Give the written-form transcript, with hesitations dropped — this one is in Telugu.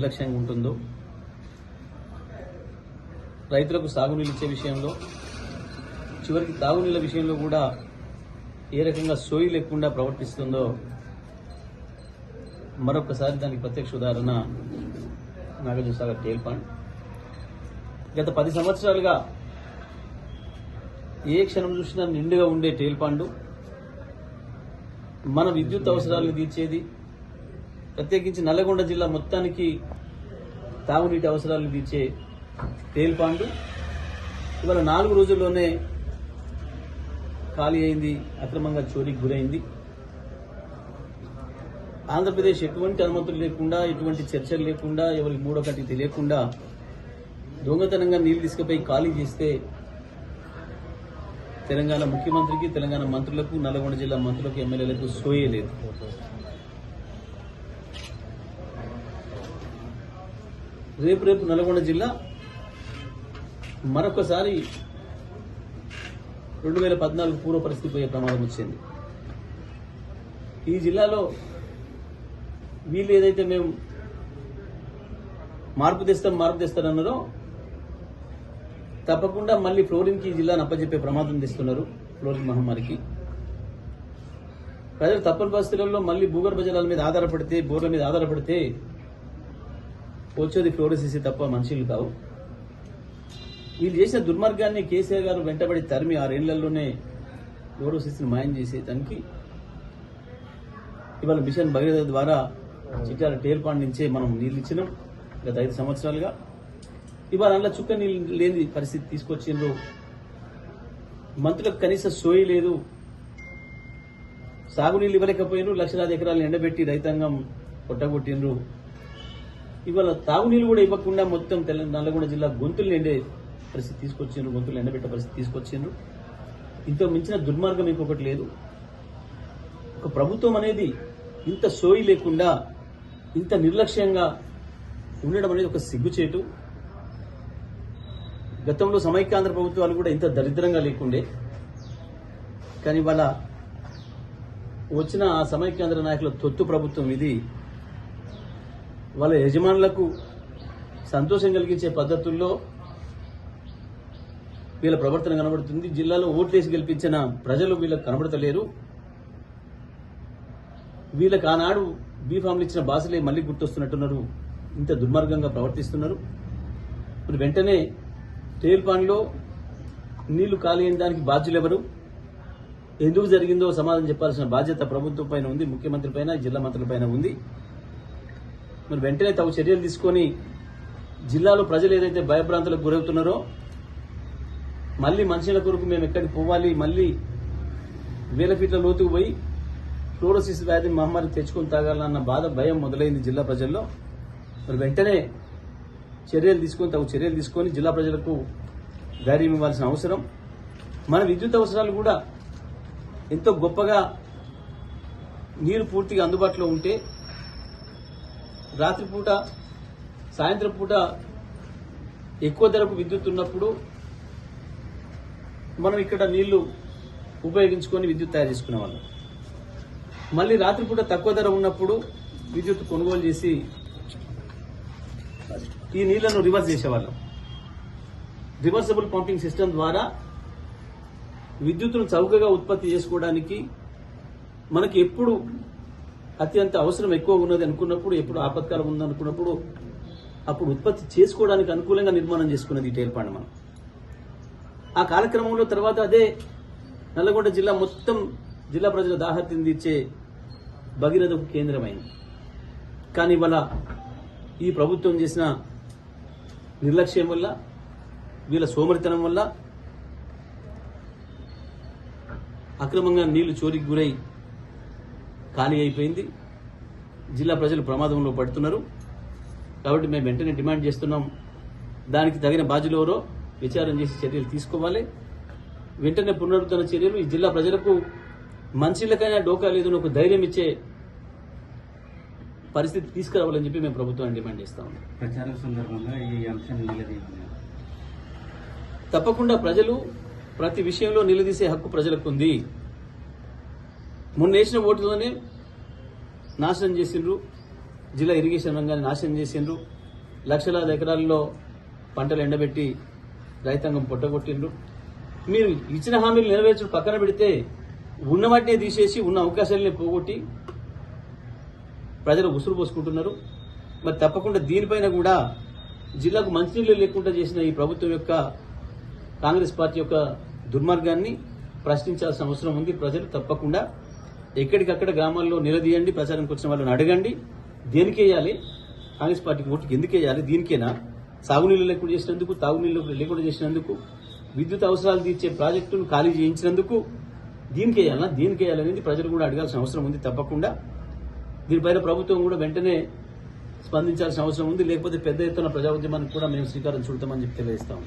నిర్లక్ష్యంగా ఉంటుందో, రైతులకు సాగునీళ్ళు ఇచ్చే విషయంలో, చివరికి తాగునీళ్ళ విషయంలో కూడా ఏ రకంగా సోయి లేకుండా ప్రవర్తిస్తుందో మరొకసారి దానికి ప్రత్యక్ష ఉదాహరణ నాగార్జునసాగర్ టేల్ పాండ్. గత 10 సంవత్సరాలుగా ఏ క్షణం చూసినా నిండుగా ఉండే టేల్ పాండు మన విద్యుత్ అవసరాలను తీర్చేది, ప్రత్యేకించి నల్లగొండ జిల్లా మొత్తానికి తాగునీటి అవసరాలను తీర్చే టేల్ పాండు ఇవాళ 4 రోజుల్లోనే ఖాళీ అయింది, అక్రమంగా చోరీకి గురైంది. ఆంధ్రప్రదేశ్ ఎటువంటి అనుమతులు లేకుండా, ఎటువంటి చర్చలు లేకుండా, ఎవరికి మూడో కంటికి తెలియకుండా దొంగతనంగా నీళ్లు తీసుకుపోయి ఖాళీ చేస్తే తెలంగాణ ముఖ్యమంత్రికి, తెలంగాణ మంత్రులకు, నల్లగొండ జిల్లా మంత్రులకు, ఎమ్మెల్యేలకు సోయే లేదు. రేపు నల్లగొండ జిల్లా మరొకసారి 2014 పూర్వ పరిస్థితి పోయే ప్రమాదం వచ్చింది. ఈ జిల్లాలో వీళ్ళు ఏదైతే మేము మార్పు తెస్తారన్నారో తప్పకుండా మళ్ళీ ఫ్లోరిన్కి ఈ జిల్లాను అప్పచెప్పే ప్రమాదం తెస్తున్నారు. ఫ్లోరిన్ మహమ్మారికి ప్రజలు తప్పని పరిస్థితుల్లో మళ్ళీ భూగర్భ జలాల మీద ఆధారపడితే, బోర్ల మీద ఆధారపడితే వచ్చేది ఫ్లోరోసిస్ తప్ప మనుషులు కావు. వీళ్ళు చేసిన దుర్మార్గాన్ని కేసీఆర్ గారు వెంటబడి తరిమి 6 ఏళ్లలోనే ఫ్లోరోసిస్ని మాయం చేసేదానికి ఇవాళ మిషన్ భగీరథ ద్వారా చిట్యాల టేల్ పాండ్ నుంచే మనం నీళ్లు ఇచ్చినాం గత 5 సంవత్సరాలుగా. ఇవాళ అందులో చుక్క నీళ్ళు లేని పరిస్థితి తీసుకొచ్చిండ్రు. మంత్రులకు కనీస సోయి లేదు, సాగునీళ్ళు ఇవ్వలేకపోయినరు, లక్షలాది ఎకరాలను ఎండబెట్టి రైతాంగం కొట్టగొట్టిండ్రు. ఇవాళ తాగునీళ్ళు కూడా ఇవ్వకుండా మొత్తం నల్లగొండ జిల్లా గొంతులు ఎండే పరిస్థితి తీసుకొచ్చిండ్రు, గొంతులు ఎండబెట్టే పరిస్థితి తీసుకొచ్చిండ్రు. ఇంత మించిన దుర్మార్గం ఇంకొకటి లేదు. ఒక ప్రభుత్వం అనేది ఇంత సోయి లేకుండా, ఇంత నిర్లక్ష్యంగా ఉండడం అనేది ఒక సిగ్గుచేటు. గతంలో సమైక్యాంధ్ర ప్రభుత్వాలు కూడా ఇంత దరిద్రంగా లేకుండే, కానీ వాళ్ళ వచ్చిన ఆ సమైక్యాంధ్ర నాయకుల తొత్తు ప్రభుత్వం ఇది. వాళ్ళ యజమానులకు సంతోషం కలిగించే పద్ధతుల్లో వీళ్ళ ప్రవర్తన కనబడుతుంది. జిల్లాలో ఓట్లేసి గెలిపించిన ప్రజలు వీళ్ళకు కనబడతలేరు. వీళ్ళకి ఆనాడు బీఫామ్లు ఇచ్చిన బాసులే మళ్లీ గుర్తొస్తున్నట్టున్నారు. ఇంత దుర్మార్గంగా ప్రవర్తిస్తున్నారు. మరి వెంటనే టేల్ పాండ్లో నీళ్లు ఖాళీ అయిన దానికి బాధ్యులెవరు, ఎందుకు జరిగిందో సమాధానం చెప్పాల్సిన బాధ్యత ప్రభుత్వం పైన ఉంది, ముఖ్యమంత్రి పైన, జిల్లా మంత్రుల పైన ఉంది. మరి వెంటనే తగు చర్యలు తీసుకొని జిల్లాలో ప్రజలు ఏదైతే భయభ్రాంతులకు గురవుతున్నారో, మళ్లీ మనుషుల కొరకు మేము ఎక్కడికి పోవాలి, మళ్లీ 1000 ఫీట్ల లోతుకు పోయి ఫ్లోరోసిస్ వ్యాధి మహమ్మారి తెచ్చుకొని తాగాలన్న బాధ, భయం మొదలైంది జిల్లా ప్రజల్లో. మరి వెంటనే తగు చర్యలు తీసుకొని జిల్లా ప్రజలకు ధైర్యం ఇవ్వాల్సిన అవసరం. మన విద్యుత్ అవసరాలు కూడా ఎంతో గొప్పగా నీరు పూర్తిగా అందుబాటులో ఉంటే, రాత్రిపూట, సాయంత్రం పూట ఎక్కువ ధరకు విద్యుత్ ఉన్నప్పుడు మనం ఇక్కడ నీళ్లు ఉపయోగించుకొని విద్యుత్ తయారు చేసుకునేవాళ్ళం. మళ్ళీ రాత్రిపూట తక్కువ ధర ఉన్నప్పుడు విద్యుత్ కొనుగోలు చేసి ఈ నీళ్లను రివర్స్ చేసేవాళ్ళం. రివర్సబుల్ పంపింగ్ సిస్టమ్ ద్వారా విద్యుత్తును చౌకగా ఉత్పత్తి చేసుకోవడానికి మనకి ఎప్పుడు అత్యంత అవసరం ఎక్కువ ఉన్నది అనుకున్నప్పుడు, ఎప్పుడు ఆపత్కాలం ఉందనుకున్నప్పుడు అప్పుడు ఉత్పత్తి చేసుకోవడానికి అనుకూలంగా నిర్మాణం చేసుకున్నది ఈ టేల్ పాండ్. మనం ఆ కార్యక్రమంలో తర్వాత అదే నల్లగొండ జిల్లా మొత్తం జిల్లా ప్రజల దాహత్యం తీర్చే భగీరథకు కేంద్రమైంది. కానీ ఇవాళ ఈ ప్రభుత్వం చేసిన నిర్లక్ష్యం వల్ల, వీళ్ళ సోమరితనం వల్ల అక్రమంగా నీళ్లు చోరీకి గురై ఖాళీ అయిపోయింది. జిల్లా ప్రజలు ప్రమాదంలో పడుతున్నారు. కాబట్టి మేము వెంటనే డిమాండ్ చేస్తున్నాం, దానికి తగిన బాధ్యులు ఎవరో విచారం చేసి చర్యలు తీసుకోవాలి. వెంటనే పునరుద్ధరణ చర్యలు ఈ జిల్లా ప్రజలకు మనుషులకైనా డోకా లేదని ఒక ధైర్యం ఇచ్చే పరిస్థితి తీసుకురావాలని చెప్పి మేము ప్రభుత్వాన్ని డిమాండ్ చేస్తా ఉన్నాం. ప్రచారం సందర్భంగా ఈ అంశాన్ని నిలదీయాలి. తప్పకుండా ప్రజలు ప్రతి విషయంలో నిలదీసే హక్కు ప్రజలకు ఉంది. మొన్న వేసిన ఓటులోనే నాశనం చేసిండ్రు, జిల్లా ఇరిగేషన్ రంగాన్ని నాశనం చేసిండ్రు. లక్షలాది ఎకరాల్లో పంటలు ఎండబెట్టి రైతాంగం పొట్టగొట్టిండ్రు. మీరు ఇచ్చిన హామీలు నెరవేర్చడం పక్కన పెడితే ఉన్న వాటినే తీసేసి ఉన్న అవకాశాలనే పోగొట్టి ప్రజలు ఉసురు పోసుకుంటున్నారు. మరి తప్పకుండా దీనిపైన కూడా జిల్లాకు మంచినీళ్లు లేకుండా చేసిన ఈ ప్రభుత్వం యొక్క కాంగ్రెస్ పార్టీ యొక్క దుర్మార్గాన్ని ప్రశ్నించాల్సిన అవసరం ఉంది. ప్రజలు తప్పకుండా ఎక్కడికక్కడ గ్రామాల్లో నిలదీయండి, ప్రచారానికి వచ్చిన వాళ్ళని అడగండి. దేనికి వేయాలి, కాంగ్రెస్ పార్టీకి ఓటుకి ఎందుకు వేయాలి, దీనికేనా? సాగునీళ్లు లేకుండా చేసినందుకు, తాగునీళ్లు లేకుండా చేసినందుకు, విద్యుత్ అవసరాలు తీర్చే ప్రాజెక్టును ఖాళీ చేయించినందుకు దీనికి వేయాలనేది ప్రజలు కూడా అడగాల్సిన అవసరం ఉంది. తప్పకుండా దీనిపైన ప్రభుత్వం కూడా వెంటనే స్పందించాల్సిన అవసరం ఉంది. లేకపోతే పెద్ద ఎత్తున ప్రజా ఉద్యమానికి కూడా మేము శ్రీకారం చుడతామని చెప్పి తెలియజేస్తాము.